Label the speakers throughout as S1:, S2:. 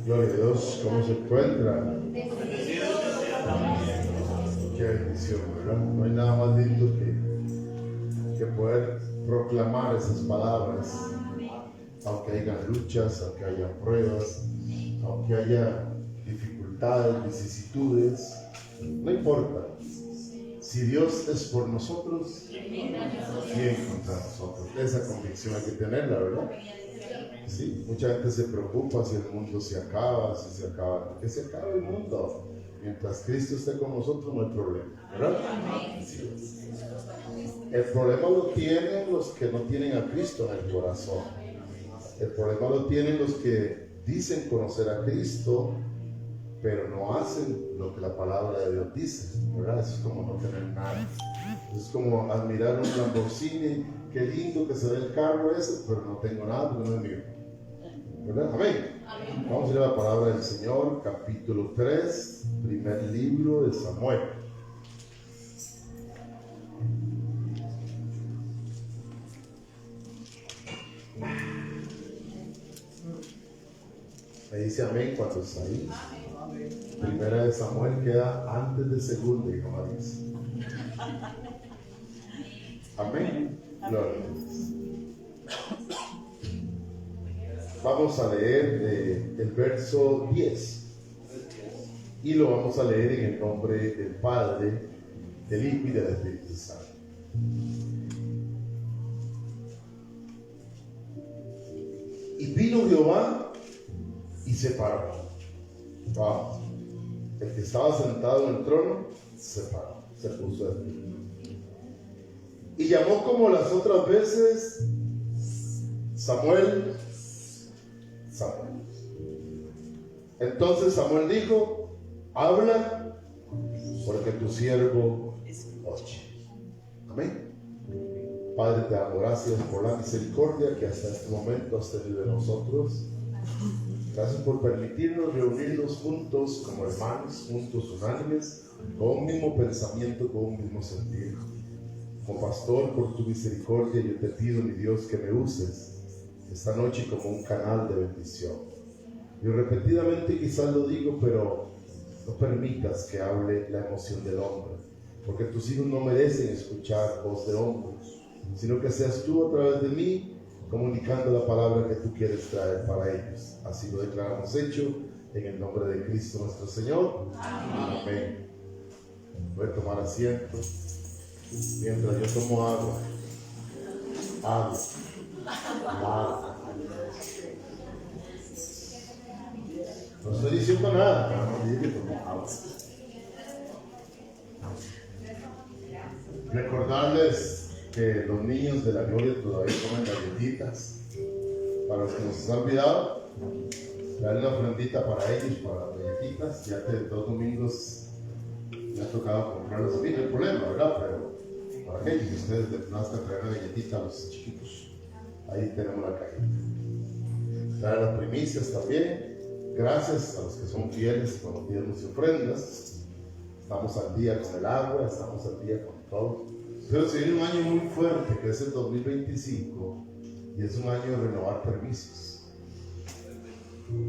S1: Gloria a Dios, ¿cómo se encuentra? Qué bendición, ¿verdad? No hay nada más lindo que poder proclamar esas palabras, aunque haya luchas, aunque haya pruebas, aunque haya dificultades, vicisitudes, no importa. Si Dios es por nosotros, ¿quién contra nosotros? Esa convicción hay que tenerla, ¿verdad? Sí, mucha gente se preocupa si el mundo se acaba, si se acaba. Que se acabe el mundo. Mientras Cristo esté con nosotros no hay problema, ¿verdad? Sí. El problema lo tienen los que no tienen a Cristo en el corazón. El problema lo tienen los que dicen conocer a Cristo, pero no hacen lo que la palabra de Dios dice, ¿verdad? Eso es como no tener nada. Es como admirar un Lamborghini, qué lindo que se ve el carro ese, pero no tengo nada porque no es mío, ¿verdad? Amén. Amén. Vamos a ir a la palabra del Señor, capítulo 3, primer libro de Samuel. Me dice amén cuando está ahí. Primera de Samuel queda antes de segunda, hijo Maris. Amén. Gloria a Dios. Vamos a leer el verso 10 y lo vamos a leer en el nombre del Padre, del Hijo y del Espíritu Santo. Y vino Jehová y se paró. Wow. El que estaba sentado en el trono se paró, se puso de pie. Y llamó como las otras veces: Samuel, Samuel. Entonces Samuel dijo: habla, porque tu siervo oye. Amén. Padre, te damos gracias por la misericordia que hasta este momento has tenido de nosotros. Gracias por permitirnos reunirnos juntos como hermanos, juntos unánimes, con un mismo pensamiento, con un mismo sentido. Como pastor, por tu misericordia, yo te pido, mi Dios, que me uses esta noche como un canal de bendición. Yo repetidamente quizás lo digo, pero no permitas que hable la emoción del hombre, porque tus hijos no merecen escuchar voz de hombre, sino que seas tú a través de mí comunicando la palabra que tú quieres traer para ellos. Así lo declaramos hecho en el nombre de Cristo nuestro Señor. Amén. Amén. Voy a tomar asiento mientras yo tomo agua. Agua. No estoy diciendo nada, no dije que tomo agua. Recordarles que los niños de la gloria todavía comen galletitas. Para los que nos han olvidado, darle una ofrendita para ellos, para las galletitas. Ya que 2 domingos me ha tocado comprarlas a mí, no hay problema, ¿verdad? Pero para aquellos que ustedes les nazcan traer una galletita a los chiquitos, ahí tenemos la cajita. Traer las primicias también. Gracias a los que son fieles con los diezmos y ofrendas. Estamos al día con el agua, estamos al día con todo. Pero se viene un año muy fuerte, que es el 2025, y es un año de renovar permisos,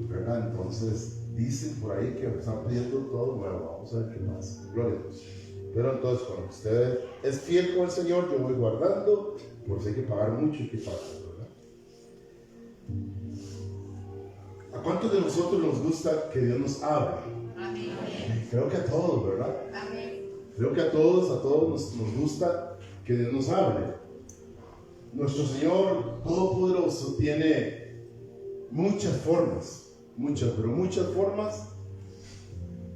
S1: ¿verdad? Entonces dicen por ahí que están pidiendo todo nuevo. Vamos a ver qué pasa. Gloria a Dios. Pero entonces, cuando usted es fiel con el Señor, yo voy guardando, por si hay que pagar mucho, hay que pagar, ¿verdad? ¿A cuántos de nosotros nos gusta que Dios nos hable? Amén. Creo que a todos, ¿verdad? Amén. Creo que a todos nos gusta que Dios nos hable. Nuestro Señor Todopoderoso tiene muchas formas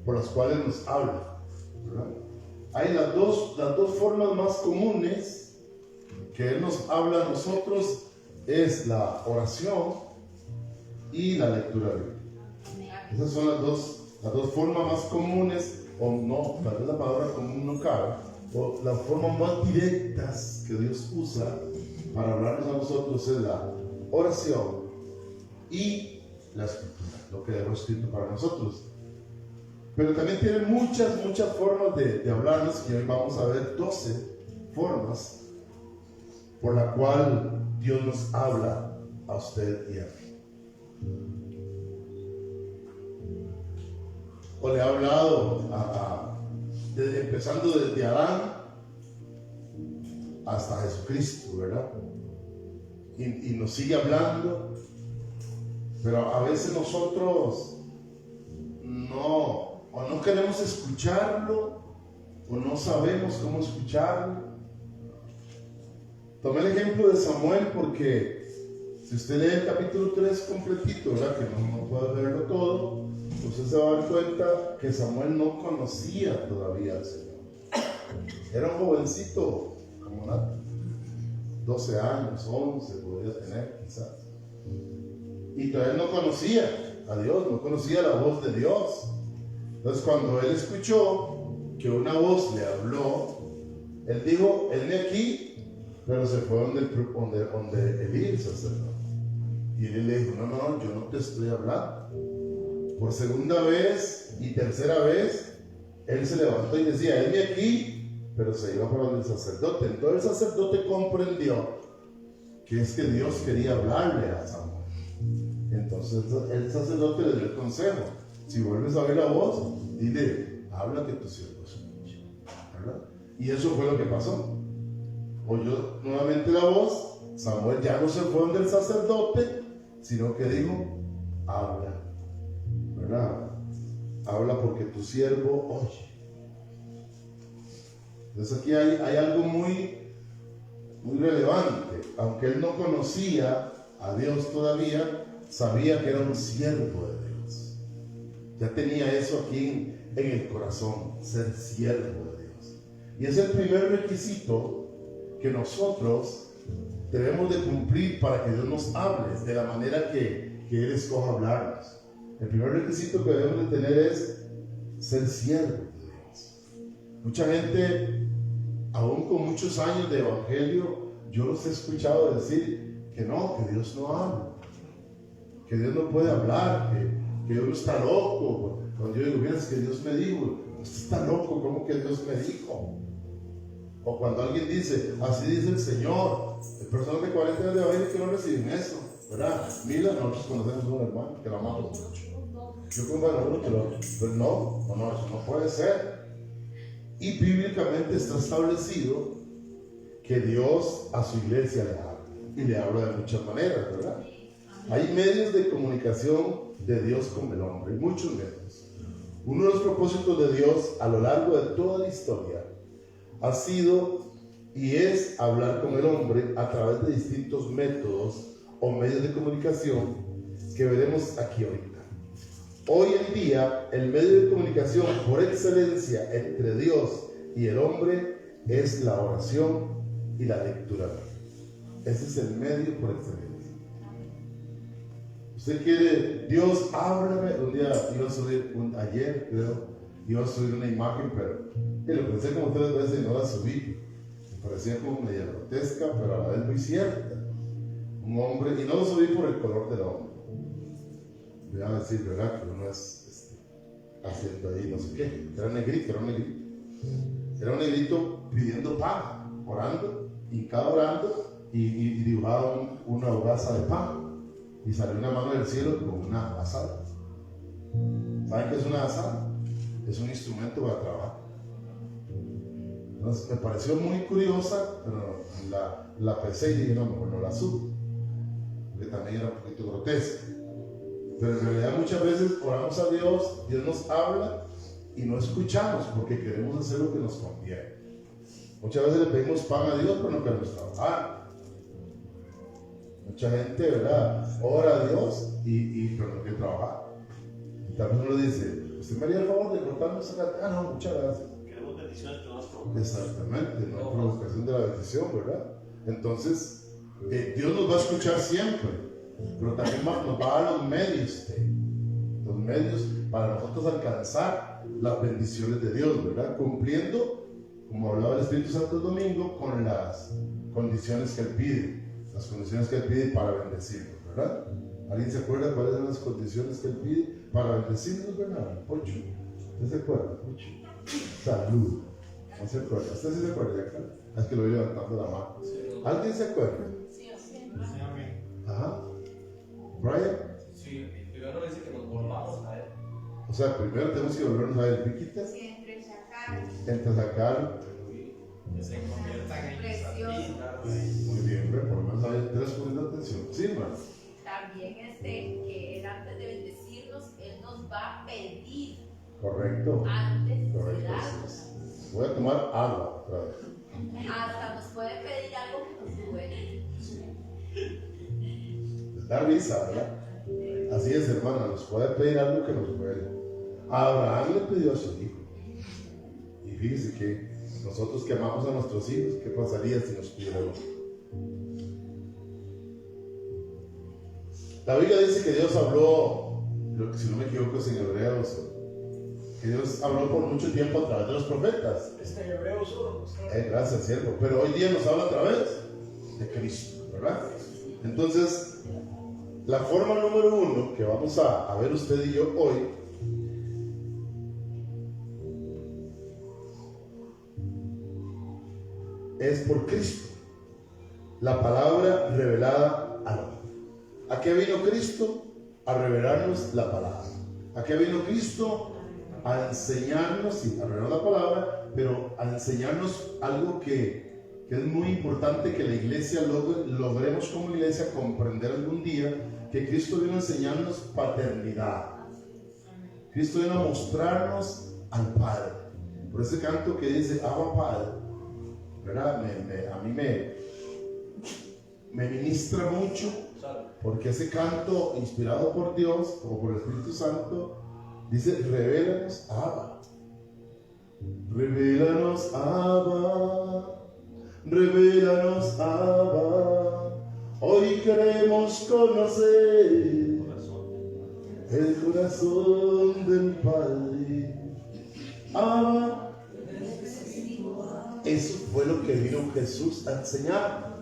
S1: por las cuales nos habla, ¿verdad? Hay las dos formas más comunes que Él nos habla a nosotros, es la oración y la lectura bíblica. Esas son las dos formas más comunes, o no, tal vez la palabra común no cabe, o las formas más directas que Dios usa para hablarnos a nosotros es la oración y la escritura, lo que dejó escrito para nosotros. Pero también tiene muchas formas de hablarnos, y hoy vamos a ver 12 formas por la cual Dios nos habla a usted y a mí. o le ha hablado empezando desde Adán hasta Jesucristo, ¿verdad? Y nos sigue hablando, pero a veces nosotros no queremos escucharlo, o no sabemos cómo escucharlo. Tomé el ejemplo de Samuel porque si usted lee el capítulo 3 completito, ¿verdad? Que no puede leerlo todo, usted se va a dar cuenta que Samuel no conocía todavía al Señor. Era un jovencito, como 12 años, 11 podría tener quizás. Y todavía no conocía a Dios, no conocía la voz de Dios. Entonces cuando él escuchó que una voz le habló, él dijo, heme aquí, pero se fue donde Elí, el sacerdote. Y él le dijo, no, yo no te estoy hablando. Por segunda vez y tercera vez, él se levantó y decía, heme aquí, pero se iba para donde el sacerdote. Entonces el sacerdote comprendió que es que Dios quería hablarle a Samuel. Entonces el sacerdote le dio el consejo, si vuelves a oír la voz, dile, habla que tu siervo escuche, ¿verdad? Y eso fue lo que pasó. Oyó nuevamente la voz, Samuel ya no se fue donde el sacerdote, sino que dijo, habla, ¿verdad? Habla porque tu siervo oye. Entonces aquí hay algo muy relevante. Aunque él no conocía a Dios todavía, sabía que era un siervo de Dios. Ya tenía eso aquí en el corazón, ser siervo de Dios. Y es el primer requisito que nosotros debemos de cumplir para que Dios nos hable de la manera que Él escoja hablarnos. El primer requisito que debemos de tener es ser siervo de Dios. Mucha gente, aún con muchos años de evangelio, yo los he escuchado decir que no, que Dios no habla, que Dios no puede hablar, que Dios no está loco. Cuando yo digo, mira, es que Dios me dijo, usted está loco, ¿cómo que Dios me dijo? O cuando alguien dice, así dice el Señor, hay personas de 40 años de evangelio que no reciben eso, ¿verdad? Mira, nosotros conocemos a un hermano que lo amamos mucho. Yo con uno que lo, pero no, eso no puede ser. Y bíblicamente está establecido que Dios a su iglesia le habla, y le habla de muchas maneras, ¿verdad? Hay medios de comunicación de Dios con el hombre, muchos medios. Uno de los propósitos de Dios a lo largo de toda la historia ha sido y es hablar con el hombre a través de distintos métodos o medios de comunicación que veremos aquí ahorita. Hoy en día, el medio de comunicación por excelencia entre Dios y el hombre es la oración y la lectura. Ese es el medio por excelencia. Usted quiere, Dios, háblame. Un día iba a subir, ayer creo, iba a subir una imagen, pero lo pensé como 3 veces y no la subí. Me parecía como media grotesca, pero a la vez muy cierta. Un hombre, y no lo subí por el color del hombre. Voy a decir, ¿verdad? Que uno es haciendo ahí no sé qué. Era un negrito. Era un negrito pidiendo pan, orando, hincado orando, y dibujaba una hogaza de pan. Y salió una mano del cielo con una azada. ¿Saben qué es una azada? Es un instrumento para trabajar. Entonces me pareció muy curiosa, pero la pensé y dije, no, mejor no la subo, porque también era un poquito grotesca. Pero en realidad muchas veces oramos a Dios, Dios nos habla y no escuchamos porque queremos hacer lo que nos conviene. Muchas veces le pedimos pan a Dios, pero no queremos trabajar. Mucha gente, ¿verdad?, ora a Dios pero no quiere trabajar. Y también uno dice, ¿usted me haría el favor de cortarme esa carta? Ah, no, muchas gracias.
S2: Queremos bendiciones que no nos provocan.
S1: Exactamente, no provocación de la bendición, ¿verdad? Entonces, Dios nos va a escuchar siempre, pero también nos va a dar los medios para nosotros alcanzar las bendiciones de Dios, ¿verdad? Cumpliendo, como hablaba el Espíritu Santo el domingo, con las condiciones que Él pide. Las condiciones que Él pide para bendecirnos, ¿verdad? ¿Alguien se acuerda cuáles son las condiciones que Él pide para bendecirnos, verdad? Pocho, ¿usted se acuerda? Pocho. Salud. ¿No se acuerda? ¿Usted sí se acuerda acá? Es que lo voy levantando la mano. ¿Alguien se acuerda?
S3: Sí.
S1: Ajá. ¿Brian?
S2: Sí, primero dice que nos volvamos a Él.
S1: O sea, primero tenemos que volvernos a ver piquitas, entresacar,
S2: Que se conviertan en
S3: Precioso.
S1: muy bien, por lo menos hay 3 puntos de atención. Sí, hermano.
S3: También que Él antes de bendecirnos, Él nos va a pedir
S1: Correcto.
S3: antes de
S1: Correcto.
S3: darnos.
S1: Voy a tomar agua otra vez.
S3: Hasta nos puede pedir algo que nos duele.
S1: Les da risa, ¿verdad? Así es, hermana, nos puede pedir algo que nos duele. Abraham le pidió a su hijo. Y fíjese que nosotros que amamos a nuestros hijos, ¿qué pasaría si nos pidiera algo? La Biblia dice que Dios habló, si no me equivoco es en Hebreos, que Dios habló por mucho tiempo a través de los profetas.
S2: Este Hebreos 1.
S1: Gracias, siervo. Pero hoy día nos habla a través de Cristo, ¿verdad? Entonces, la forma número 1 que vamos a ver usted y yo hoy es por Cristo, la palabra revelada al hombre. ¿A qué vino Cristo? A revelarnos la palabra. ¿A qué vino Cristo? A enseñarnos, sí, a revelar la palabra, pero a enseñarnos algo que es muy importante que la iglesia logremos como iglesia comprender algún día, que Cristo vino a enseñarnos paternidad. Cristo vino a mostrarnos al Padre. Por ese canto que dice Abba Padre, ¿verdad? A mí me ministra mucho, porque ese canto inspirado por Dios o por el Espíritu Santo dice: revélanos Abba, revélanos Abba, revélanos Abba, hoy queremos conocer el corazón del Padre. Abba. Eso fue lo que vino Jesús a enseñar.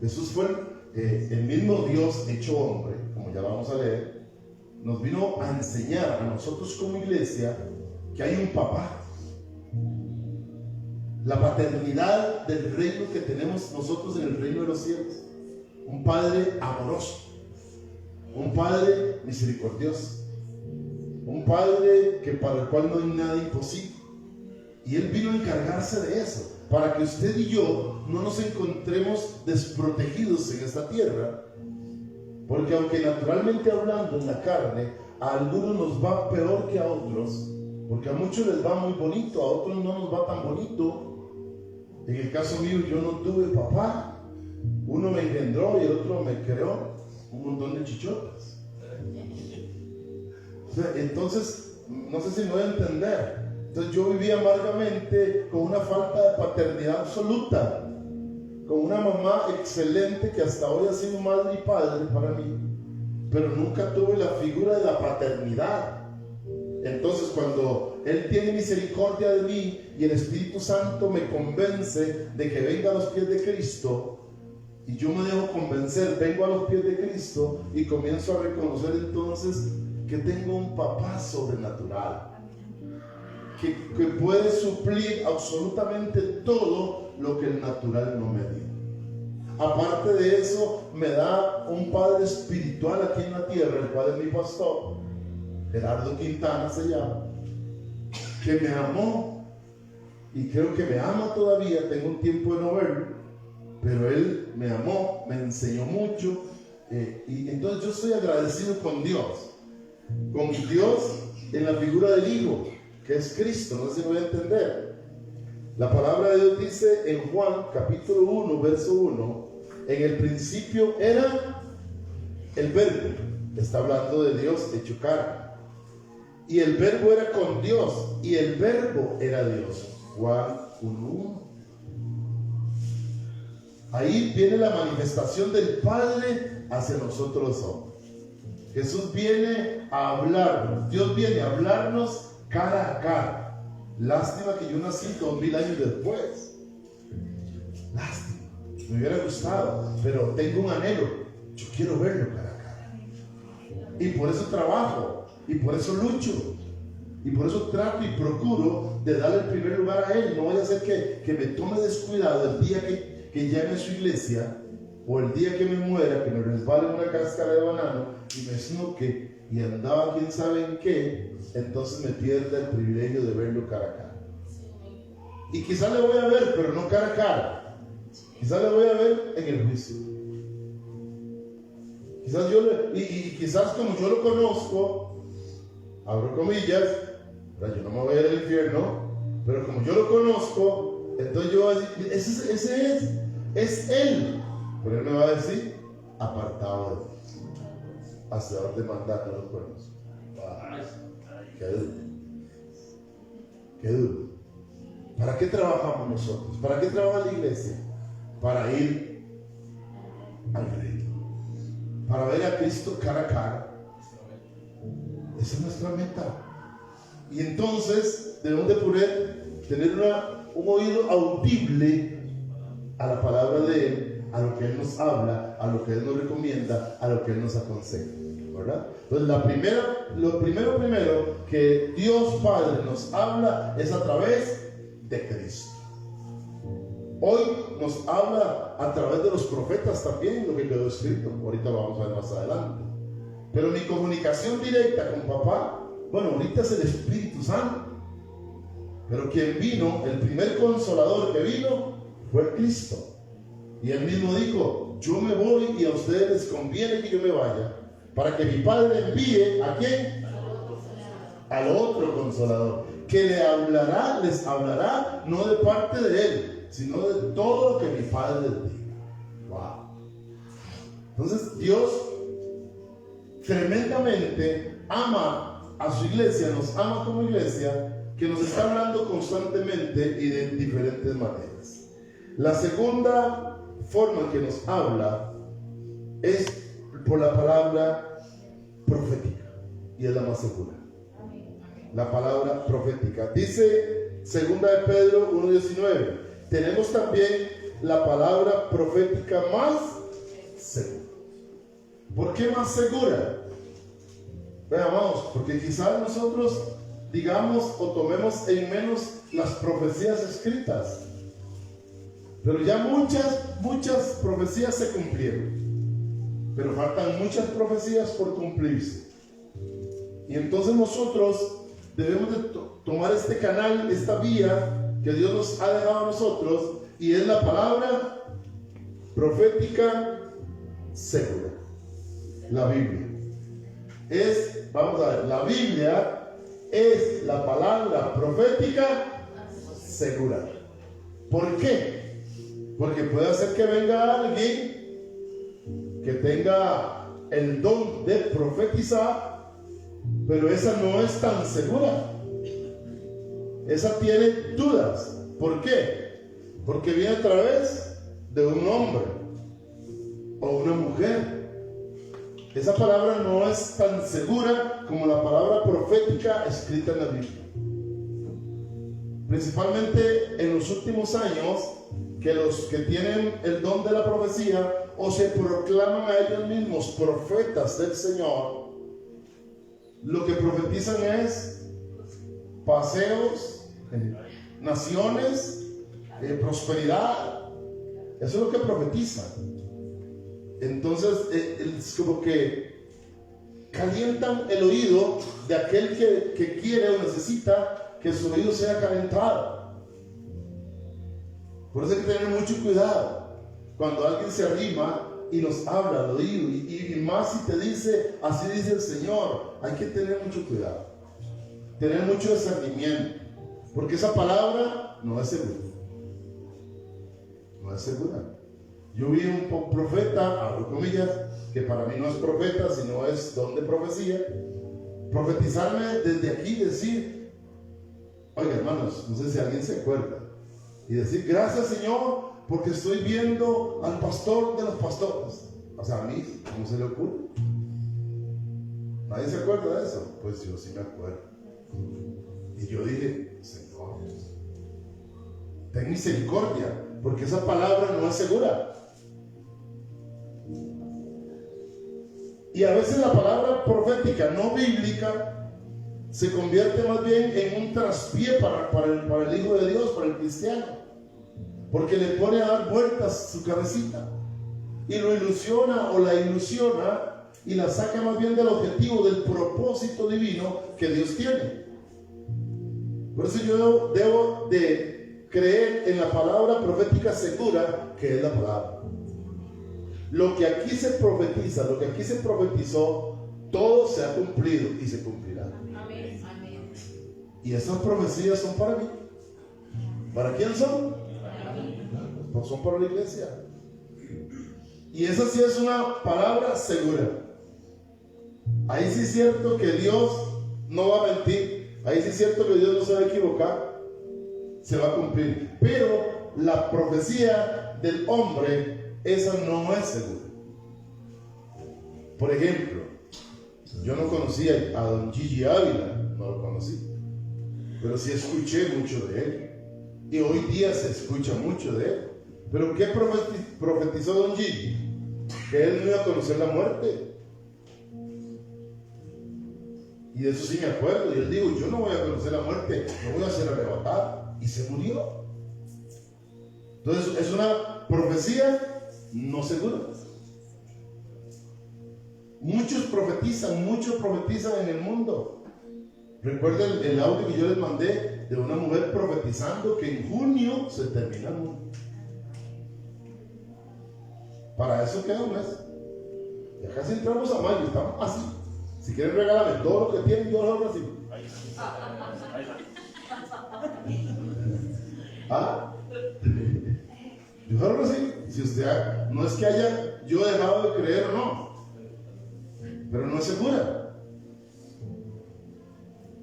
S1: Jesús fue el mismo Dios hecho hombre, como ya vamos a leer, nos vino a enseñar a nosotros como iglesia que hay un papá. La paternidad del reino que tenemos nosotros en el reino de los cielos. Un Padre amoroso, un Padre misericordioso, un Padre que para el cual no hay nada imposible. Y Él vino a encargarse de eso, para que usted y yo no nos encontremos desprotegidos en esta tierra. Porque aunque naturalmente hablando en la carne, a algunos nos va peor que a otros, porque a muchos les va muy bonito, a otros no nos va tan bonito. En el caso mío, yo no tuve papá. Uno me engendró y el otro me creó un montón de chichotas. Entonces, no sé si me voy a entender. Entonces yo vivía amargamente con una falta de paternidad absoluta, con una mamá excelente que hasta hoy ha sido madre y padre para mí, pero nunca tuve la figura de la paternidad. Entonces cuando Él tiene misericordia de mí y el Espíritu Santo me convence de que venga a los pies de Cristo, y yo me dejo convencer, vengo a los pies de Cristo y comienzo a reconocer entonces que tengo un papá sobrenatural. Que puede suplir absolutamente todo lo que el natural no me dio. Aparte de eso, me da un padre espiritual aquí en la tierra, el cual es mi pastor, Gerardo Quintana se llama, que me amó y creo que me ama todavía. Tengo un tiempo de no verlo, pero él me amó, me enseñó mucho, y entonces yo estoy agradecido con Dios en la figura del Hijo, que es Cristo. No sé si me voy a entender. La palabra de Dios dice en Juan capítulo 1 verso 1: en el principio era el Verbo. Está hablando de Dios hecho carne, y el Verbo era con Dios y el Verbo era Dios. Juan 1:1. Ahí viene la manifestación del Padre hacia nosotros los hombres. Jesús viene a hablarnos, Dios viene a hablarnos cara a cara. Lástima que yo nací 2000 años después. Lástima, me hubiera gustado, pero tengo un anhelo. Yo quiero verlo cara a cara, y por eso trabajo, y por eso lucho, y por eso trato y procuro de darle el primer lugar a Él. No vaya a ser que me tome descuidado el día que llame a su iglesia, o el día que me muera, que me resbale una cáscara de banano y me snoque y andaba quién sabe en qué, entonces me pierde el privilegio de verlo cara a cara. Y quizás le voy a ver, pero no cara a cara. Quizás le voy a ver en el juicio. Quizás quizás como yo lo conozco, abro comillas, yo no me voy a ir al infierno, pero como yo lo conozco, entonces yo voy a decir, ese es él. Pero él me va a decir, apartado de Dios, hacedor de maldad, no lo conozco. Qué duro. Qué duro. ¿Para qué trabajamos nosotros? ¿Para qué trabaja la iglesia? Para ir al reino, para ver a Cristo cara a cara. Esa es nuestra meta. Y entonces debemos de poder tener un oído audible a la palabra de Él, a lo que Él nos habla, a lo que Él nos recomienda, a lo que Él nos aconseja, ¿verdad? Entonces lo primero que Dios Padre nos habla es a través de Cristo. Hoy nos habla a través de los profetas también, lo que quedó escrito. Ahorita lo vamos a ver más adelante. Pero mi comunicación directa con papá, bueno, ahorita es el Espíritu Santo. Pero quien vino, el primer consolador que vino, fue Cristo. Y él mismo dijo, yo me voy y a ustedes les conviene que yo me vaya, para que mi Padre envíe ¿a quién? Al otro consolador, que les hablará no de parte de él, sino de todo lo que mi Padre les diga. Wow. Entonces Dios tremendamente ama a su iglesia, nos ama como iglesia, que nos está hablando constantemente y de diferentes maneras. La segunda forma en que nos habla es por la palabra profética, y es la más segura. La palabra profética. Dice 2 de Pedro 1:19, tenemos también la palabra profética más segura. ¿Por qué más segura? Veamos, porque quizás nosotros digamos o tomemos en menos las profecías escritas, pero ya muchas profecías se cumplieron, pero faltan muchas profecías por cumplirse. Y entonces nosotros debemos de tomar este canal, esta vía que Dios nos ha dejado a nosotros, y es la palabra profética segura. La Biblia vamos a ver, la Biblia es la palabra profética segura. ¿Por qué? Porque puede hacer que venga alguien que tenga el don de profetizar, pero esa no es tan segura. Esa tiene dudas. ¿Por qué? Porque viene a través de un hombre o una mujer. Esa palabra no es tan segura como la palabra profética escrita en la Biblia. Principalmente en los últimos años, que los que tienen el don de la profecía o se proclaman a ellos mismos profetas del Señor, lo que profetizan es paseos, naciones, prosperidad. Eso es lo que profetizan. Entonces es como que calientan el oído de aquel que quiere o necesita que su oído sea calentado. Por eso hay que tener mucho cuidado cuando alguien se arrima y nos habla al oído, y más si te dice, así dice el Señor. Hay que tener mucho cuidado, tener mucho discernimiento, porque esa palabra no es segura. No es segura. Yo vi un profeta, abro comillas, que para mí no es profeta, sino es don de profecía, profetizarme desde aquí, decir, oiga hermanos, no sé si alguien se acuerda, y decir, gracias Señor, porque estoy viendo al pastor de los pastores. O sea, a mí, ¿cómo se le ocurre? ¿Nadie se acuerda de eso? Pues yo sí me acuerdo. Y yo dije, Señor, ten misericordia, porque esa palabra no es segura. Y a veces la palabra profética no bíblica se convierte más bien en un traspié para el Hijo de Dios, para el cristiano, porque le pone a dar vueltas su cabecita y lo ilusiona o la ilusiona y la saca más bien del objetivo, del propósito divino que Dios tiene. Por eso yo debo de creer en la palabra profética segura, que es la palabra. Lo que aquí se profetiza, lo que aquí se profetizó, todo se ha cumplido y se cumplirá.
S3: Amén. Amén.
S1: Y esas profecías son para mí. ¿Para quién son? Pues son para la iglesia. Y esa sí es una palabra segura. Ahí sí es cierto que Dios no va a mentir. Ahí sí es cierto que Dios no se va a equivocar. Se va a cumplir. Pero la profecía del hombre, esa no es segura. Por ejemplo, yo no conocía a don Gigi Ávila, no lo conocí, pero sí escuché mucho de él. Y hoy día se escucha mucho de él. ¿Pero qué profetizó don Gigi? Que él no iba a conocer la muerte. Y de eso sí me acuerdo. Y él dijo, yo no voy a conocer la muerte, me voy a hacer arrebatar. Y se murió. Entonces es una profecía no segura. Muchos profetizan en el mundo. Recuerden el audio que yo les mandé de una mujer profetizando que en junio se termina el mundo. Para eso queda un mes. Ya casi entramos a mayo, estamos así. Si quieren regálame todo lo que tienen, yo lo recibo. ¿Ah? Yo lo recibo. Si usted, no es que haya yo dejado de creer o no, pero no es segura.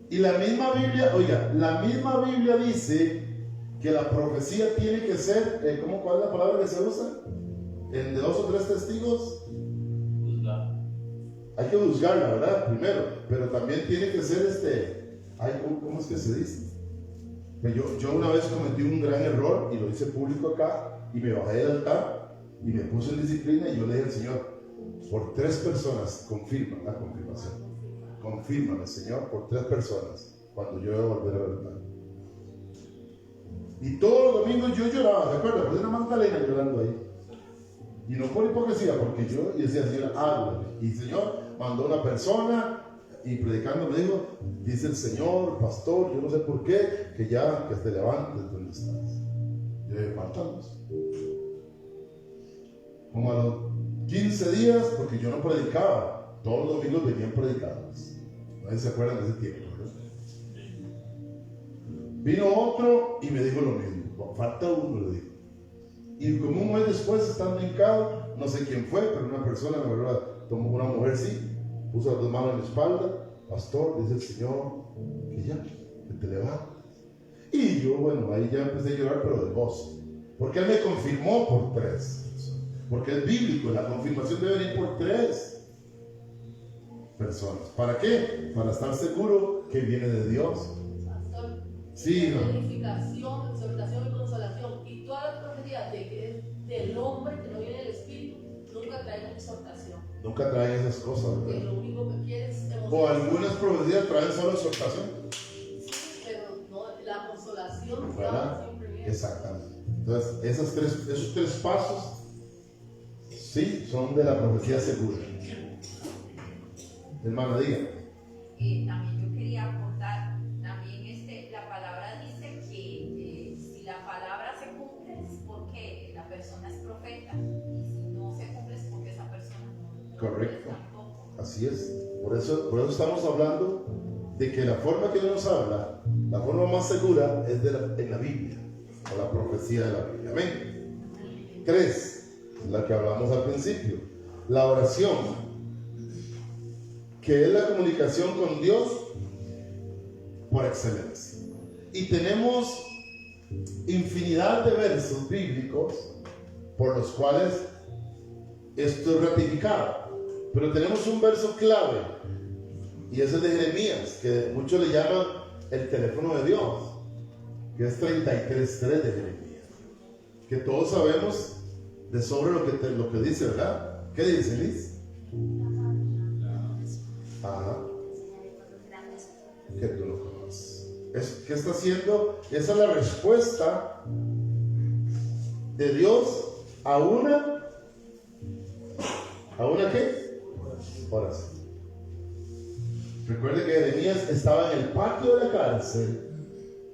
S1: Y la misma Biblia, oiga, la misma Biblia dice que la profecía tiene que ser, ¿cuál es la palabra que se usa? ¿De 2 o 3 testigos?
S2: Juzgar.
S1: Hay que juzgarla, ¿verdad? Primero, pero también tiene que ser ¿cómo es que se dice? Yo una vez cometí un gran error y lo hice público acá y me bajé del altar y me puse en disciplina y yo le dije al Señor, por 3 personas confirma la confirmación. Confírmame, Señor, por 3 personas cuando yo voy a volver a ver altar. Y todos los domingos yo lloraba, ¿de acuerdo? Pues una Magdalena llorando ahí. Y no por hipocresía, porque yo decía, Señor, háblame. Y el Señor mandó una persona y predicando me dijo, dice el Señor, pastor, yo no sé por qué, que te levantes donde estás. Yo dije, faltamos. Como a los 15 días, porque yo no predicaba, todos los domingos venían predicados. ¿Nadie se acuerdan de ese tiempo? ¿No? Vino otro y me dijo lo mismo, falta uno, le dijo. Y como un mes después, estando hincado, no sé quién fue, pero una persona, la verdad, tomó una mujer, sí, puso las 2 manos en la espalda, pastor, dice el Señor, que te levantes. Y yo, bueno, ahí ya empecé a llorar, pero de gozo, porque Él me confirmó por 3, porque es bíblico, la confirmación debe venir por 3 personas. ¿Para qué? Para estar seguro que viene de Dios.
S3: Pastor,
S1: Sí, ¿no?
S3: edificación, exhortación y consolación. Y todas las profecías del hombre que no viene del Espíritu nunca traen exhortación.
S1: Nunca traen esas cosas,
S3: Porque
S1: ¿verdad?
S3: lo único que quiere es emoción.
S1: O algunas profecías traen solo exhortación.
S3: Sí, pero no, la consolación
S1: ¿Verdad?
S3: siempre viene.
S1: Exactamente. Entonces, esos tres pasos, sí, son de la profecía segura. Hermana, diga.
S3: También yo quería aportar, también la palabra dice que si la palabra se cumple es porque la persona es profeta, y si no se cumple es porque esa persona no.
S1: Correcto.
S3: Tampoco.
S1: Así es. Por eso estamos hablando de que la forma que Dios nos habla, la forma más segura es en la Biblia, o la profecía de la Biblia. Amén. 3, la que hablamos al principio, la oración, que es la comunicación con Dios por excelencia. Y tenemos infinidad de versos bíblicos por los cuales esto es ratificado. Pero tenemos un verso clave, y ese es de Jeremías, que muchos le llaman el teléfono de Dios, que es 33:3 de Jeremías, que todos sabemos de sobre lo que dice, ¿verdad? ¿Qué dice, Liz? Ajá. Que tú lo conoces. ¿Qué está haciendo? Esa es la respuesta de Dios a una ¿qué? Ahora sí. Recuerde que Jeremías estaba en el patio de la cárcel,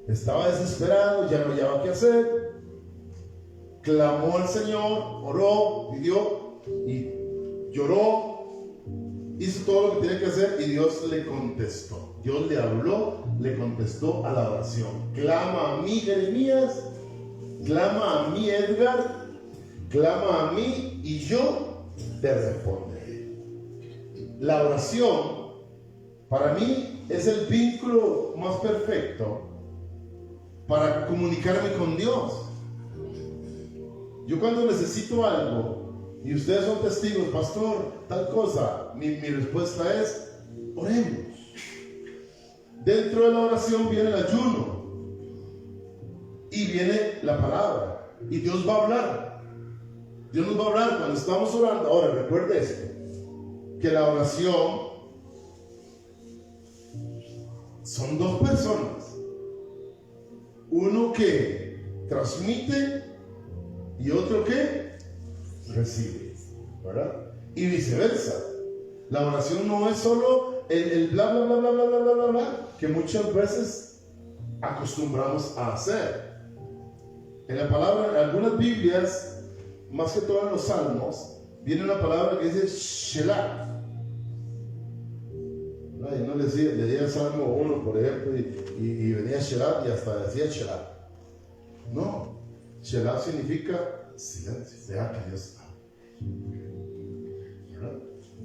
S1: estaba desesperado, ya no hallaba qué hacer, clamó al Señor, oró, pidió y lloró, hizo todo lo que tenía que hacer y Dios le contestó. Dios le habló, le contestó a la oración. Clama a mí, Jeremías, clama a mí, Edgar, clama a mí y yo te responderé. La oración para mí es el vínculo más perfecto para comunicarme con Dios. Yo cuando necesito algo, y ustedes son testigos, pastor, tal cosa, mi respuesta es, oremos. Dentro de la oración viene el ayuno y viene la palabra y Dios va a hablar. Dios nos va a hablar cuando estamos orando. Ahora recuerde esto, que la oración son dos personas, uno que transmite y otro que recibe, ¿verdad? Y viceversa. La oración no es solo el bla bla bla bla bla bla bla bla que muchas veces acostumbramos a hacer. En la palabra, en algunas Biblias, más que todo en los Salmos, viene una palabra que dice Shelah. No le decía el Salmo 1, por ejemplo, y venía Shelah y hasta decía Shelah. No, Shelah significa silencio, deja que Dios hable. ¿Verdad?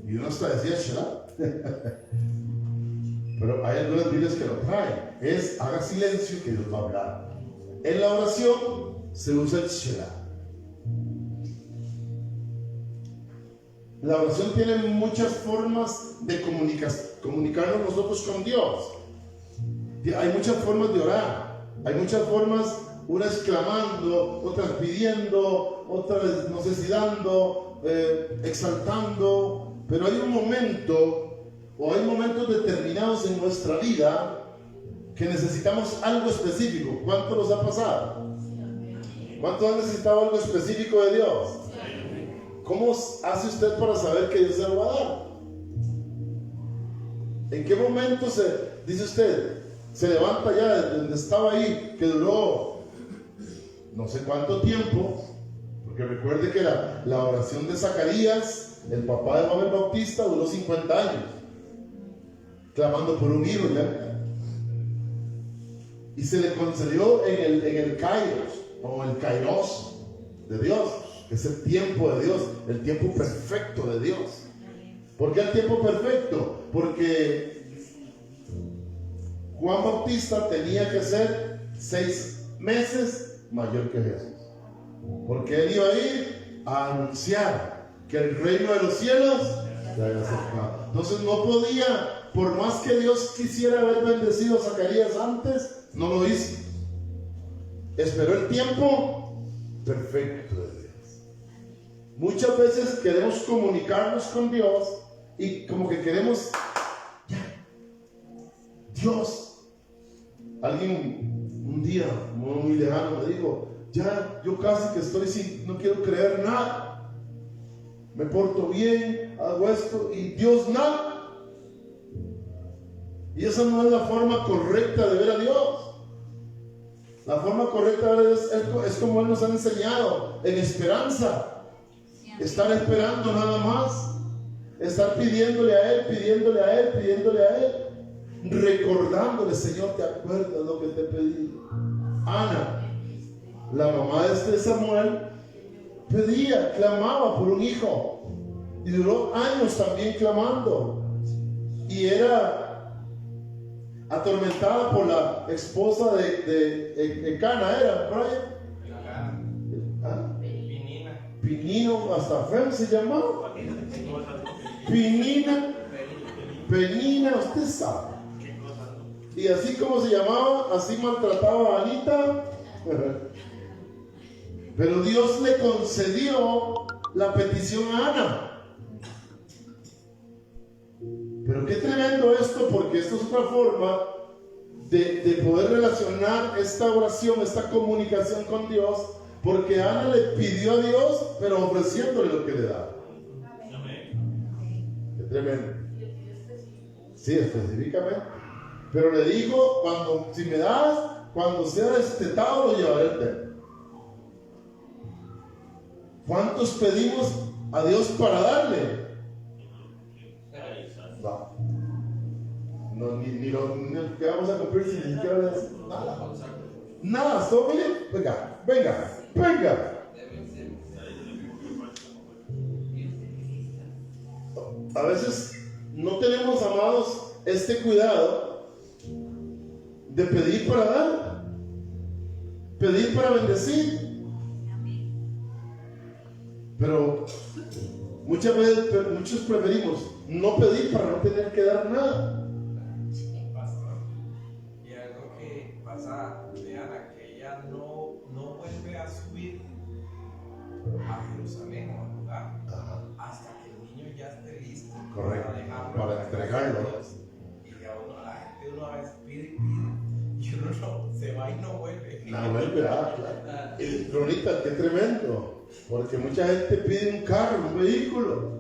S1: Y uno hasta decía Shelah. Pero hay algunas Biblias que lo traen. Es haga silencio que Dios va a hablar. En la oración se usa el Shelah. La oración tiene muchas formas de comunicarnos nosotros con Dios. Hay muchas formas de orar. Hay muchas formas, unas clamando, otras pidiendo, otras no sé si dando, exaltando. Pero hay un momento, o hay momentos determinados en nuestra vida que necesitamos algo específico. ¿Cuánto nos ha pasado? ¿Cuántos han necesitado algo específico de Dios? ¿Cómo hace usted para saber que Dios se lo va a dar? ¿En qué momento dice usted, se levanta ya de donde estaba ahí, que duró no sé cuánto tiempo? Porque recuerde que la oración de Zacarías, el papá de Juan el Bautista, duró 50 años, clamando por un hijo ya. Y se le concedió en el Kairos, o el Kairos de Dios. Es el tiempo de Dios, el tiempo perfecto de Dios. ¿Por qué el tiempo perfecto? Porque Juan Bautista tenía que ser 6 meses mayor que Jesús. Porque él iba a ir a anunciar que el reino de los cielos se había acercado. Entonces no podía, por más que Dios quisiera haber bendecido a Zacarías antes, no lo hizo. Esperó el tiempo perfecto de Dios. Muchas veces queremos comunicarnos con Dios y como que queremos, ya, Dios. Alguien un día muy lejano me dijo, ya, yo casi que estoy no quiero creer nada. Me porto bien, hago esto y Dios nada. Y esa no es la forma correcta de ver a Dios. La forma correcta de ver a Dios es como Él nos ha enseñado, en esperanza. Estar esperando nada más. Estar pidiéndole a Él, pidiéndole a Él, pidiéndole a Él. Recordándole, Señor, ¿te acuerdas lo que te pedí? Ana, la mamá de Samuel, pedía, clamaba por un hijo. Y duró años también clamando. Y era atormentada por la esposa de Cana, ¿era Brian? ¿Ah? Pinino, hasta feo se llamaba. Penina, usted sabe. Y así como se llamaba, así maltrataba a Anita. Pero Dios le concedió la petición a Ana. Pero qué tremendo esto, porque esto es otra forma de poder relacionar esta oración, esta comunicación con Dios. Porque Ana le pidió a Dios, pero ofreciéndole lo que le da. Qué tremendo. Sí, específicamente. Pero le dijo, si me das, cuando sea destetado lo llevaré al templo. ¿Cuántos pedimos a Dios para darle? No, ni lo que vamos a cumplir si ni siquiera le das nada. Nada, solo venga. A veces no tenemos, amados, este cuidado de pedir para dar, pedir para bendecir. Pero muchas veces muchos preferimos no pedir para no tener que dar nada.
S2: Pastor, y algo que pasa de Ana, que ella no vuelve a subir a Jerusalén o al lugar hasta que el niño ya esté listo.
S1: Correcto, para entregarlo.
S2: Y a la gente una vez pide y uno no, se va y no vuelve.
S1: No vuelve, claro. Pero ahorita, qué tremendo. Porque mucha gente pide un carro, un vehículo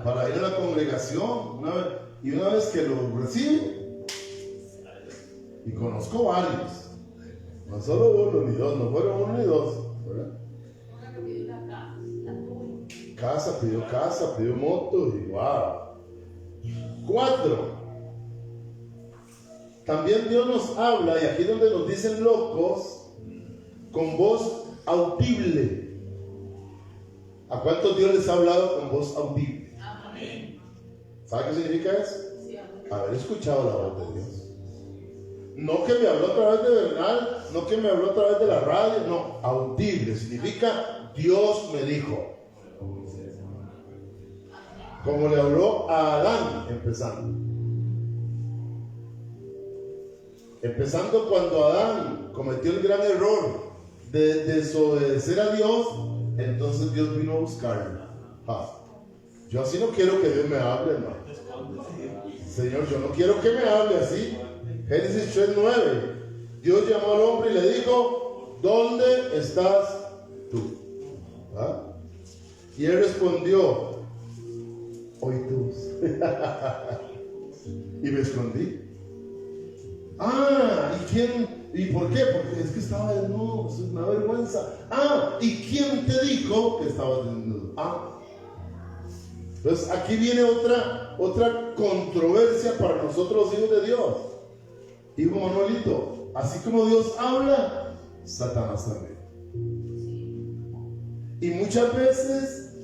S1: para ir a la congregación. Una vez que lo recibe, y conozco varios, no solo uno ni dos, no fueron uno ni dos, ¿verdad? Casa, pidió moto y wow. 4. También Dios nos habla, y aquí donde nos dicen locos, con voz audible. ¿A cuántos Dios les ha hablado con voz audible?
S3: Amén.
S1: ¿Sabe qué significa eso?
S3: Sí,
S1: Haber escuchado la voz de Dios. No que me habló a través de Bernal, no que me habló a través de la radio, no, audible significa Dios me dijo. Como le habló a Adán, empezando cuando Adán cometió el gran error de desobedecer a Dios. Entonces Dios vino a buscarlo. Yo así no quiero que Dios me hable, hermano. Señor, yo no quiero que me hable así. Génesis 3:9. Dios llamó al hombre y le dijo: ¿dónde estás tú? Y él respondió: oí tu voz. Y me escondí. ¿Y quién? ¿Y por qué? Porque es que estaba desnudo, es una vergüenza. ¿Y quién te dijo que estabas desnudo? Entonces aquí viene otra controversia para nosotros los hijos de Dios. Hijo Manuelito, así como Dios habla, Satanás también. Y muchas veces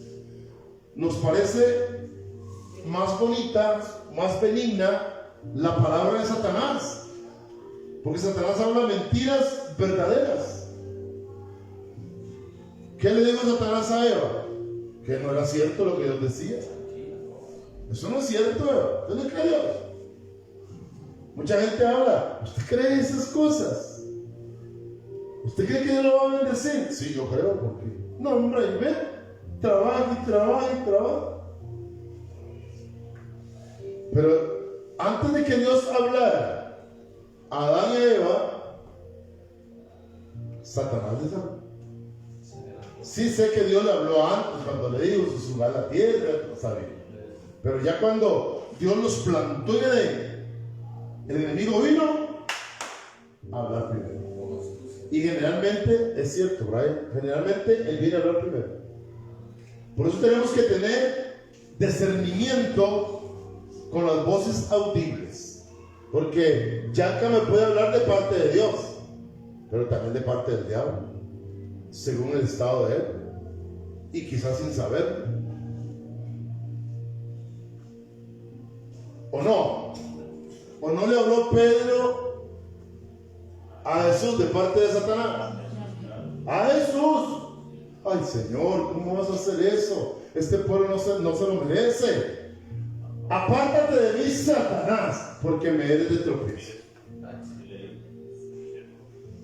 S1: nos parece más bonita, más benigna la palabra de Satanás. Porque Satanás habla mentiras verdaderas. ¿Qué le dijo Satanás a Eva? Que no era cierto lo que Dios decía. Eso no es cierto, Eva. ¿Usted no cree Dios? Mucha gente habla: ¿usted cree esas cosas? ¿Usted cree que Dios lo va a bendecir? Sí, yo creo, porque no, hombre, ve, trabaja. Pero antes de que Dios hablara a Adán y Eva, Satanás les habló. Sí sé que Dios le habló antes, cuando le dijo susurrar la tierra, no sabía. Pero ya cuando Dios los plantó en Edén, el enemigo vino a hablar primero. Y generalmente, es cierto, Brian, generalmente él viene a hablar primero. Por eso tenemos que tener discernimiento con las voces audibles. Porque Yanka me puede hablar de parte de Dios, pero también de parte del diablo, según el estado de él, y quizás sin saber. ¿O no le habló Pedro a Jesús de parte de Satanás? ¡A Jesús! ¡Ay, Señor! ¿Cómo vas a hacer eso? Este pueblo no se lo merece. Apártate de mí, Satanás, porque me eres de tropiezo.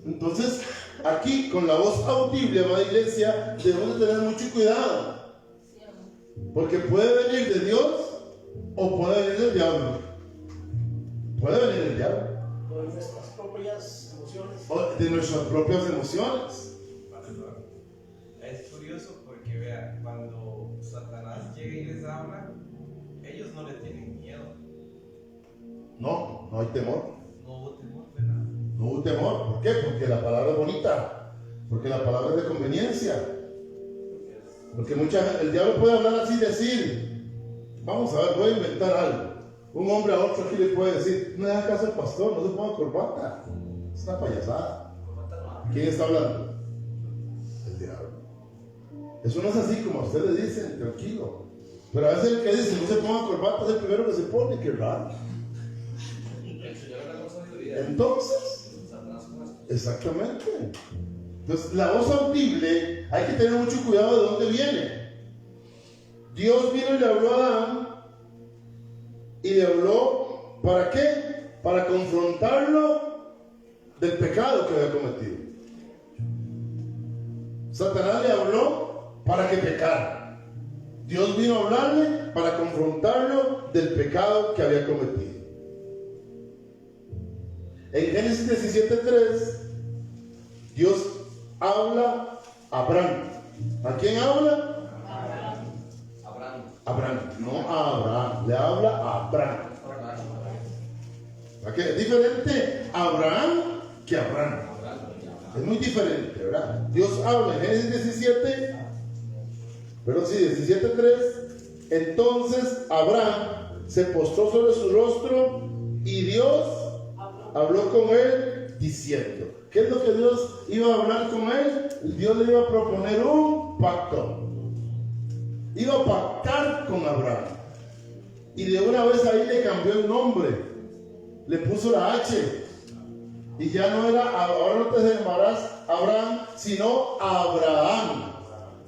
S1: Entonces, aquí con la voz audible, amada iglesia, debemos de tener mucho cuidado, porque puede venir de Dios o puede venir del diablo. Puede venir del diablo
S4: o de nuestras propias emociones.
S1: O de nuestras propias emociones.
S2: Es curioso porque vea, cuando Satanás llega y les habla, ellos no le tienen miedo.
S1: No hay temor.
S2: No hubo temor, ¿verdad?
S1: No hubo temor. ¿Por qué? Porque la palabra es bonita. Porque la palabra es de conveniencia. Porque el diablo puede hablar así y decir, vamos a ver, voy a inventar algo. Un hombre a otro aquí le puede decir, no le haga caso al pastor, no se ponga corbata. Es una payasada. ¿Quién está hablando? El diablo. Eso no es así como a usted le dicen, tranquilo. Pero a veces el que dice, no se ponga corbata, es el primero que se pone, qué raro. Entonces, exactamente. Entonces, la voz audible, hay que tener mucho cuidado de dónde viene. Dios vino y le habló a Adán, y le habló, ¿para qué? Para confrontarlo del pecado que había cometido. Satanás le habló para que pecara. Dios vino a hablarle para confrontarlo del pecado que había cometido. En Génesis 17:3, Dios habla a Abraham. ¿A quién habla? Abraham, no a Abraham, le habla a Abraham. ¿Okay? Es diferente Abraham que Abraham. Es muy diferente, ¿verdad? Dios habla en Génesis 17:3. Entonces Abraham se postró sobre su rostro y Dios habló con él diciendo, ¿qué es lo que Dios iba a hablar con él? Dios le iba a proponer un pacto. Iba a pactar con Abraham. Y de una vez ahí le cambió el nombre. Le puso la H. Y ya no era, ahora no te llamarás Abraham, sino Abraham.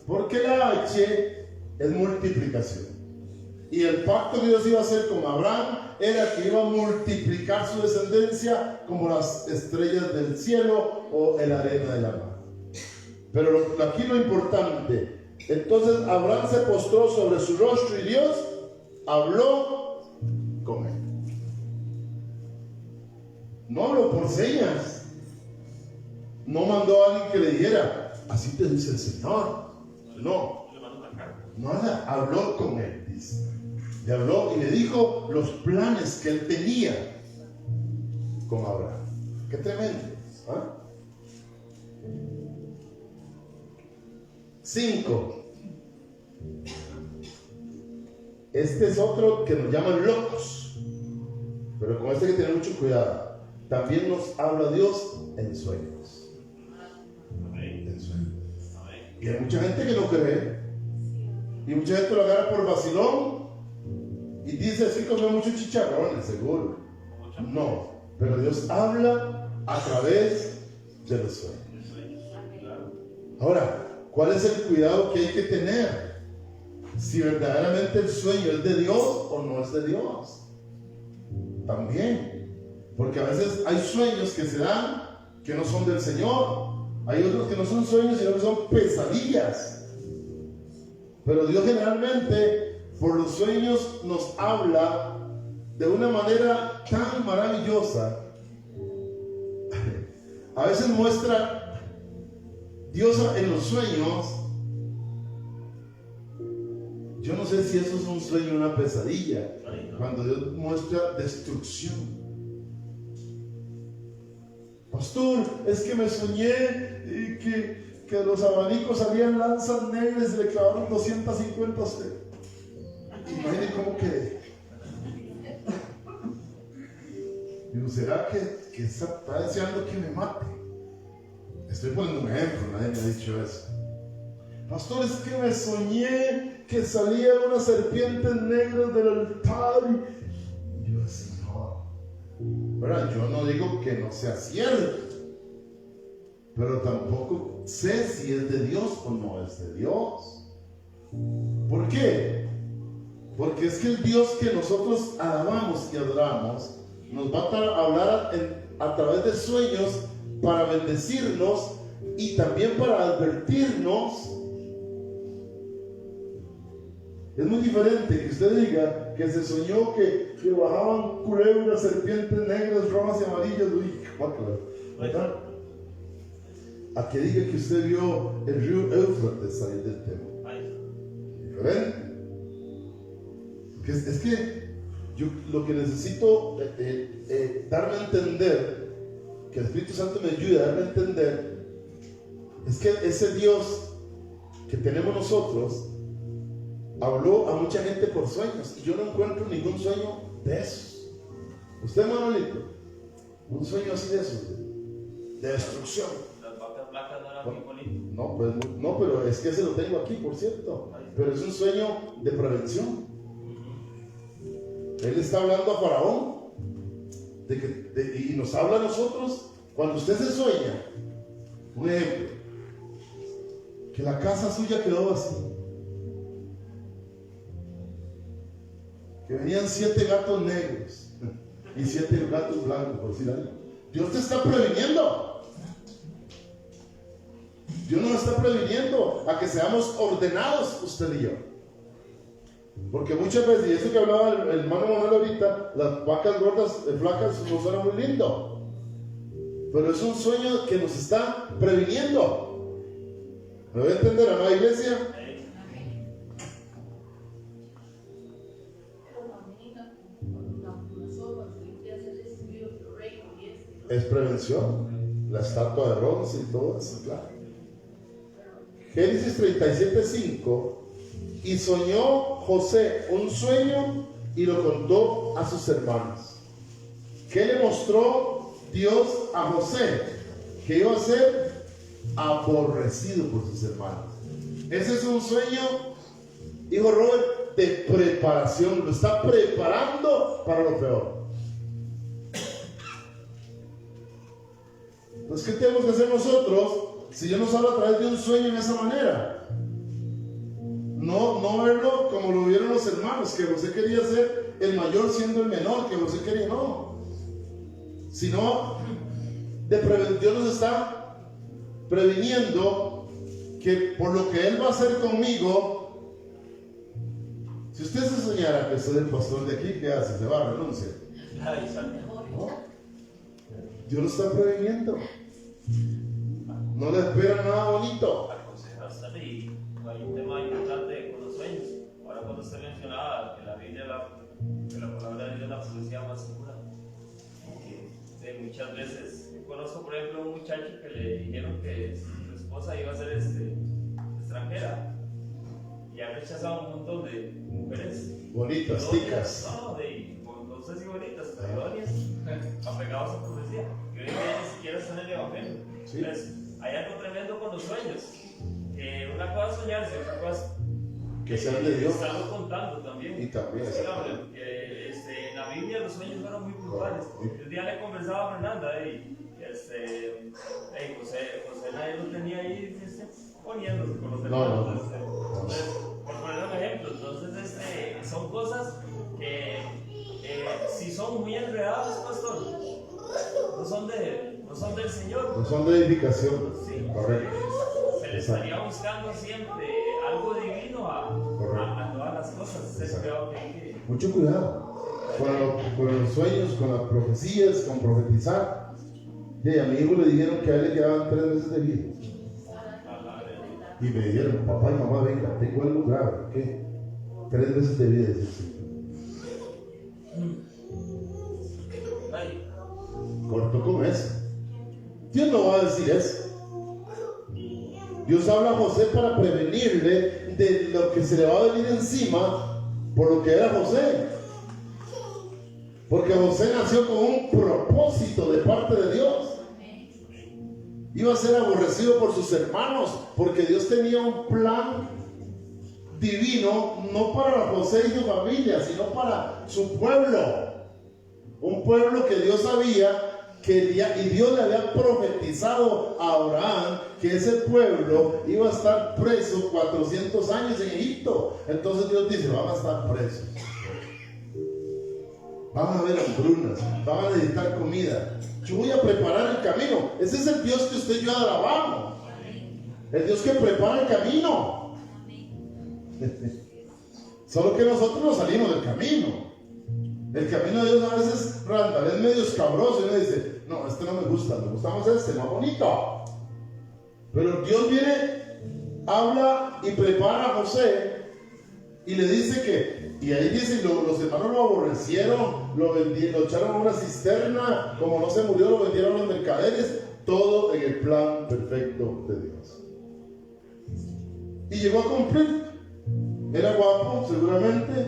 S1: Porque la H es multiplicación. Y el pacto que Dios iba a hacer con Abraham era que iba a multiplicar su descendencia como las estrellas del cielo o la arena de la mar. Pero aquí lo importante, entonces Abraham se postró sobre su rostro y Dios habló con él. No habló por señas. No mandó a alguien que le dijera, así te dice el Señor. No. Nada, habló con él, dice. Le habló y le dijo los planes que él tenía con Abraham. Qué tremendo. 5. Este es otro que nos llaman locos. Pero con este hay que tener mucho cuidado. También nos habla Dios en sueños. En sueños. Y hay mucha gente que no cree. Y mucha gente lo agarra por vacilón. Y dice, así comió muchos chicharrones, seguro. No, pero Dios habla a través de los sueños. Ahora, ¿cuál es el cuidado que hay que tener? Si verdaderamente el sueño es de Dios o no es de Dios. También. Porque a veces hay sueños que se dan que no son del Señor. Hay otros que no son sueños, sino que son pesadillas. Pero Dios generalmente por los sueños nos habla de una manera tan maravillosa. A veces muestra Dios en los sueños. Yo no sé si eso es un sueño o una pesadilla. Cuando Dios muestra destrucción. Pastor, es que me soñé que de los abanicos salían lanzas negras y le clavaron 250 a usted. Imaginen cómo quedé. Digo, ¿será que está deseando que me mate? Estoy poniendo un ejemplo, nadie me ha dicho eso. Pastor, es que me soñé que salían unas serpientes negras del altar. Y yo así, no. ¿Verdad? Yo no digo que no sea cierto, pero tampoco sé si es de Dios o no es de Dios. ¿Por qué? Porque es que el Dios que nosotros alabamos y adoramos nos va a hablar a través de sueños para bendecirnos y también para advertirnos. Es muy diferente que usted diga que se soñó que bajaban culebras, serpientes negras, rojas y amarillas, ¿verdad? A que diga que usted vio el río Éufrates salir del templo. Diferente. Es que yo lo que necesito darme a entender, que el Espíritu Santo me ayude a darme a entender, es que ese Dios que tenemos nosotros habló a mucha gente por sueños, y yo no encuentro ningún sueño de esos. ¿Usted, Manuelito? Un sueño así de esos, de destrucción.
S5: Las vacas blancas no eran muy bonitas.
S1: No, pues, no, pero es que ese lo tengo aquí, por cierto. Pero es un sueño de prevención. Él está hablando a Faraón y nos habla a nosotros. Cuando usted se sueña, un ejemplo, que la casa suya quedó vacía, que venían 7 gatos negros y 7 gatos blancos, por decir algo. Dios te está previniendo. Dios nos está previniendo a que seamos ordenados, usted y yo. Porque muchas veces, y eso que hablaba el hermano Manuel ahorita, las vacas gordas, flacas, no suena muy lindo. Pero es un sueño que nos está previniendo. ¿Me voy a entender, amada iglesia? Es prevención. La estatua de bronce y todo eso, claro. Génesis 37:5. Y soñó José un sueño y lo contó a sus hermanos. ¿Qué le mostró Dios a José? Que iba a ser aborrecido por sus hermanos. Ese es un sueño, hijo Robert, de preparación. Lo está preparando para lo peor. Entonces, ¿qué tenemos que hacer nosotros si Dios nos habla a través de un sueño en esa manera? No verlo como lo vieron los hermanos, que José quería ser el mayor siendo el menor, que José quería, no. Sino, Dios nos está previniendo que por lo que Él va a hacer conmigo, si usted se soñara que soy el pastor de aquí, ¿qué hace? Se va a renunciar. ¿No? Dios lo está previniendo. No le espera nada bonito.
S5: Hay un tema importante con los sueños. Ahora, cuando usted mencionaba que la Biblia, que la palabra de Dios es la profecía más segura, que muchas veces, yo conozco por ejemplo un muchacho que le dijeron que su esposa iba a ser extranjera y ha rechazado un montón de mujeres
S1: bonitas, ticas.
S5: No sé si bonitas, pero idóneas, apegados a profecía. Y hoy en día ni siquiera están en el evangelio.
S1: Sí.
S5: Entonces, hay algo tremendo con los sueños. Una cosa es soñarse, otra cosa
S1: que sean de Dios.
S5: Estamos contando también.
S1: Y también.
S5: En la Biblia los sueños fueron muy puntuales. Un día le conversaba a Fernanda José nadie lo tenía ahí poniéndose con los hermanos. Entonces, por poner un ejemplo, entonces son cosas que si son muy enredadas, pastor, no son del Señor. No son de
S1: edificación.
S5: Sí.
S1: Correcto.
S5: Se le estaría buscando siempre algo divino a todas las cosas.
S1: Mucho cuidado con los sueños, con las profecías, con profetizar. Y a mi hijo le dijeron que a él le quedaban 3 meses de vida. Y me dijeron, papá y mamá, venga, tengo algo grave. ¿Qué? 3 meses de vida. Corto con eso. Dios no va a decir eso. Dios habla a José para prevenirle de lo que se le va a venir encima por lo que era José. Porque José nació con un propósito de parte de Dios. Iba a ser aborrecido por sus hermanos porque Dios tenía un plan divino, no para José y su familia, sino para su pueblo. Un pueblo que Dios sabía y Dios le había profetizado a Abraham que ese pueblo iba a estar preso 400 años en Egipto. Entonces Dios dice, van a estar presos, van a haber hambrunas, van a necesitar comida. Yo voy a preparar el camino. Ese es el Dios que usted y yo alabamos, el Dios que prepara el camino. Solo que nosotros no salimos del camino. El camino de Dios a veces, Randall, es medio escabroso y uno dice, no, este no me gusta, me gusta más este, más bonito. Pero Dios viene, habla y prepara a José Y le dice que, y ahí dice, los hermanos lo aborrecieron, lo echaron a una cisterna, como no se murió, lo vendieron a los mercaderes, todo en el plan perfecto de Dios. Y llegó a cumplir. Era guapo, seguramente.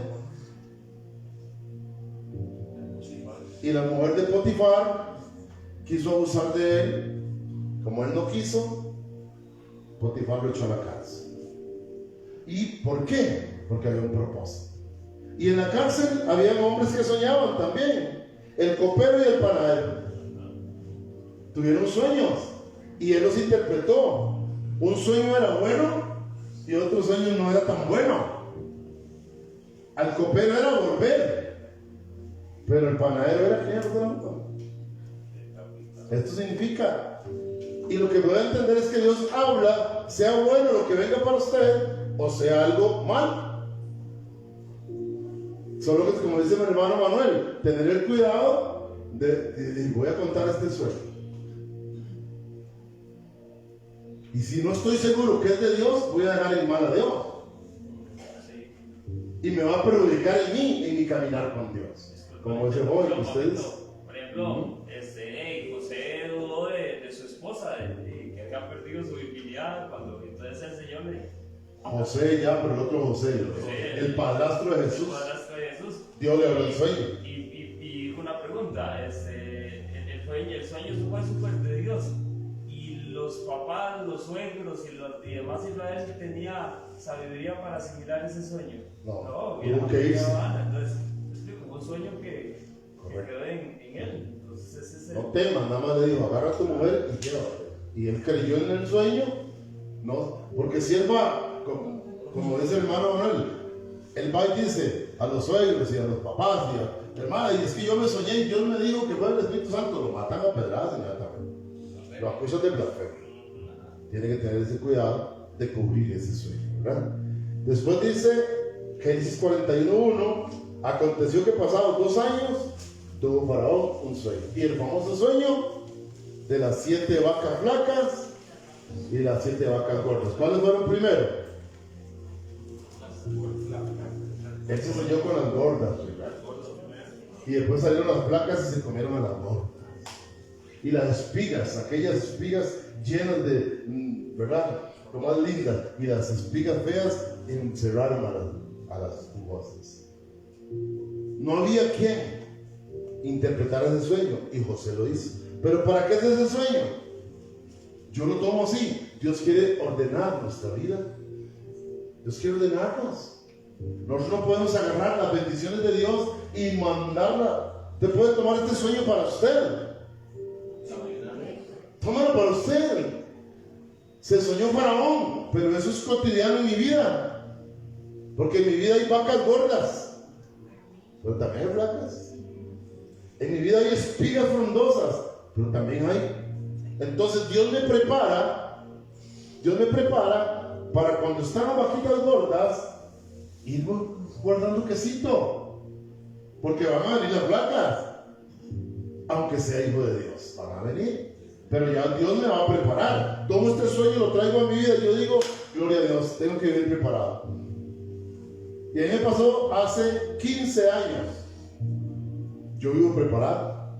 S1: Y la mujer de Potifar quiso abusar de él. Como él no quiso, Potifar lo echó a la cárcel. ¿Y por qué? Porque había un propósito. Y en la cárcel habían hombres que soñaban también. El copero y el panadero tuvieron sueños y él los interpretó. Un sueño era bueno y otro sueño no era tan bueno. Al copero era volver, pero el panadero era quedarse. Esto significa, y lo que voy a entender es que Dios habla, sea bueno lo que venga para usted o sea algo mal. Solo que, como dice mi hermano Manuel, tener el cuidado de voy a contar este sueño. Y si no estoy seguro que es de Dios, voy a dejar en mal a Dios. Y me va a perjudicar en mi caminar con Dios. Como dice hoy, ustedes.
S5: Por ejemplo, José dudó de su esposa, que había perdido su virginidad, cuando entonces el Señor le...
S1: José ya, pero el otro José, el padrastro de Jesús. Dios le habló el sueño.
S5: Y una pregunta, el sueño fue súper de Dios. Y los papás, los suegros y demás Israel tenía sabiduría para asimilar ese sueño.
S1: No, tuvo que irse.
S5: Entonces, fue un sueño que quedó en él. Entonces, ese es el...
S1: No temas, nada más le dijo, agarra a tu mujer y llévate. Y él creyó en el sueño, no, porque si él va, como dice el hermano Manuel, él va y dice a los suegros y a los papás, y hermana, y es que yo me soñé y Dios me dijo que fue el Espíritu Santo, lo matan a pedradas inmediatamente. Lo acusan de blasfemia. Tiene que tener ese cuidado de cubrir ese sueño, ¿verdad? Después dice Génesis 41:1, aconteció que pasados 2 años tuvo Faraón un sueño. Y el famoso sueño de las 7 vacas flacas y las 7 vacas gordas. ¿Cuáles fueron primero? Él se soñó con las gordas primero. Y después salieron las flacas y se comieron a las gordas. Y las espigas, aquellas espigas llenas de, ¿verdad? Lo más lindas. Y las espigas feas encerraron a las jugosas. No había quien interpretar ese sueño y José lo hizo. Pero ¿para qué es ese sueño? Yo lo tomo así. Dios quiere ordenar nuestra vida. Dios quiere ordenarnos. Nosotros no podemos agarrar las bendiciones de Dios y mandarla. Usted puede tomar este sueño para usted. Tómalo para usted. Se soñó Faraón, pero eso es cotidiano en mi vida. Porque en mi vida hay vacas gordas, pero también hay flacas. En mi vida hay espigas frondosas, pero también hay. Entonces Dios me prepara para cuando están las vaquitas gordas, ir guardando quesito, porque van a venir las flacas, aunque sea hijo de Dios, van a venir, pero ya Dios me va a preparar. Tomo este sueño, lo traigo a mi vida y yo digo, gloria a Dios, tengo que vivir preparado. Y a mí me pasó hace 15 años. Yo vivo preparado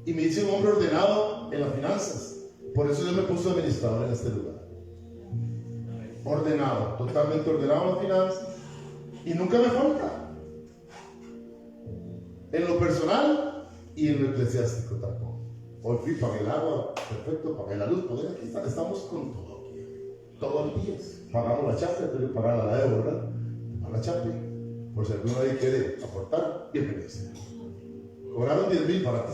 S1: y me hice un hombre ordenado en las finanzas. Por eso Dios me puso administrador en este lugar. Ordenado, totalmente ordenado en las finanzas, y nunca me falta. En lo personal y en lo eclesiástico tampoco. Hoy fui, pagué el agua, perfecto, pagué la luz, pues aquí estamos con todo aquí. Todo el día. Pagamos la chapa, tengo que pagar la deuda, ¿verdad? Pagar la chapa. Por si alguno ahí quiere aportar, bienvenido sea. Cobraron 10,000 para ti.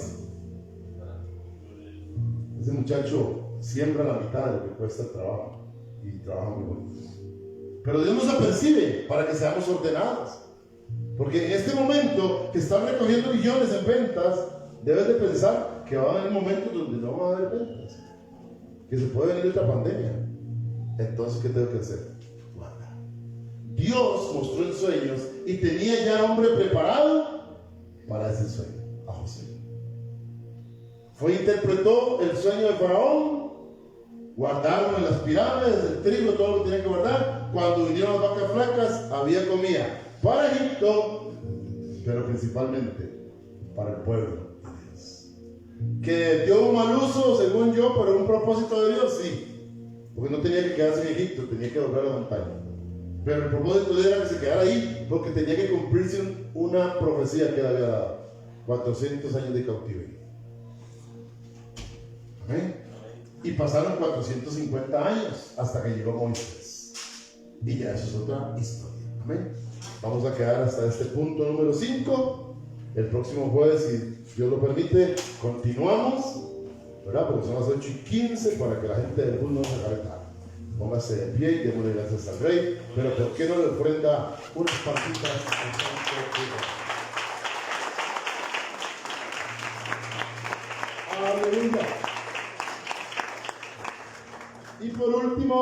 S1: Ese muchacho siembra la mitad de lo que cuesta el trabajo y trabaja muy bonito. Pero Dios nos apercibe para que seamos ordenados. Porque en este momento que están recogiendo millones en ventas, debes de pensar que va a haber momentos donde no va a haber ventas, que se puede venir otra pandemia. Entonces, ¿qué tengo que hacer? Guardar. Dios mostró en sueños y tenía ya al hombre preparado para ese sueño, a José. Interpretó el sueño de Faraón, guardaron en las pirámides, el trigo, todo lo que tenían que guardar, cuando vinieron las vacas flacas, había comida para Egipto, pero principalmente para el pueblo de Dios. Que dio un mal uso, según yo, por un propósito de Dios, sí, porque no tenía que quedarse en Egipto, tenía que doblar la montaña. Pero el propósito de él era que se quedara ahí, porque tenía que cumplirse una profecía que él había dado: 400 años de cautiverio. Amén. Y pasaron 450 años hasta que llegó Moisés. Y ya eso es otra historia. Amén. Vamos a quedar hasta este punto número 5. El próximo jueves, si Dios lo permite, continuamos, ¿verdad? Porque son las 8:15 para que la gente del mundo no se acabe tarde. Póngase de pie y démosle gracias al Rey. Pero ¿por qué no le ofrenda unas partitas al Santo Dios? Aleluya. Y por último,